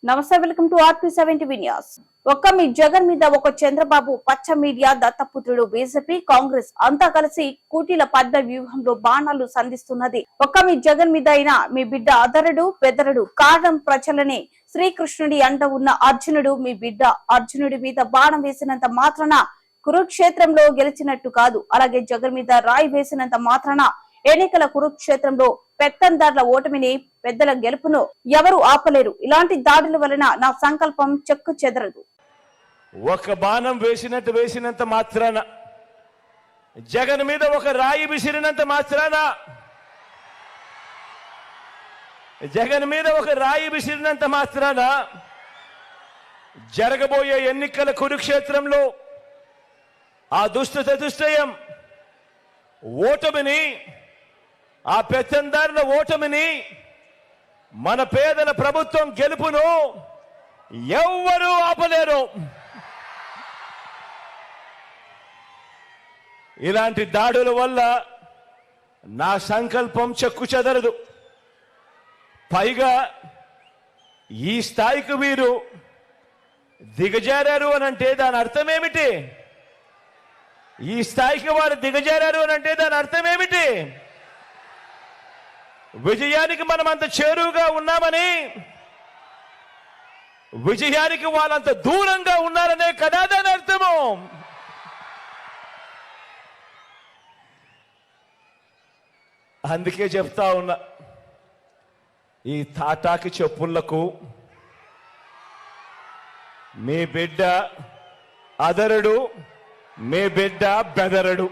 నమస్తే, welcome to RP7 TV news. ఒక్క మీ జగన్ మీద ఒక చంద్రబాబు, పచ్చ మీడియా, దత్తపుత్రుడు, బీజేపీ, కాంగ్రెస్ అంతా కలిసి కూటీల పద్మ వ్యూహంలో బాణాలు సంధిస్తున్నది. ఒక్క మీ జగన్ మీద అయినా మీ బిడ్డ అదరడు బెదరడు. కారణం ప్రజలనే. శ్రీకృష్ణుడి అంట ఉన్న అర్జునుడు మీ బిడ్డ. అర్జునుడి మీద బాణం వేసినంత మాత్రాన కురుక్షేత్రంలో గెలిచినట్టు కాదు. అలాగే జగన్ మీద రాయి వేసినంత మాత్రాన ఎన్నికల కురుక్షేత్రంలో పెత్తందార్ల ఓటమిని, పెద్దల గెలుపును ఎవరు ఆపలేరు. ఇలాంటి దాడుల వలన నా సంకల్పం చెక్కు చెదరదు. ఒక బాణం వేసినంత మాత్రాన, జగన్ మీద ఒక రాయి విసిరినంత మాత్రాన, జగన్ మీద ఒక రాయి విసిరినంత మాత్రాన జరగబోయే ఎన్నికల కురుక్షేత్రంలో ఆ దుష్ట చతుష్టయం ఓటమిని, ఆ పెత్తందారుల ఓటమిని, మన పేదల ప్రభుత్వం గెలుపును ఎవ్వరూ ఆపలేరు. ఇలాంటి దాడుల వల్ల నా సంకల్పం చెక్కు చెదరదు. పైగా ఈ స్థాయికి వీరు దిగజారారు అనంటే దాని అర్థం ఏమిటి? ఈ స్థాయికి వారు దిగజారారు అనంటే దాని అర్థం ఏమిటి? విజయానికి మనం అంత చేరువుగా ఉన్నామని, విజయానికి వాళ్ళంత దూరంగా ఉన్నారనే కదా దాని అర్థము. అందుకే చెప్తా ఉన్నా, ఈ తాటాకి చెప్పులకు మీ బిడ్డ అదరడు, మీ బిడ్డ బెదరడు.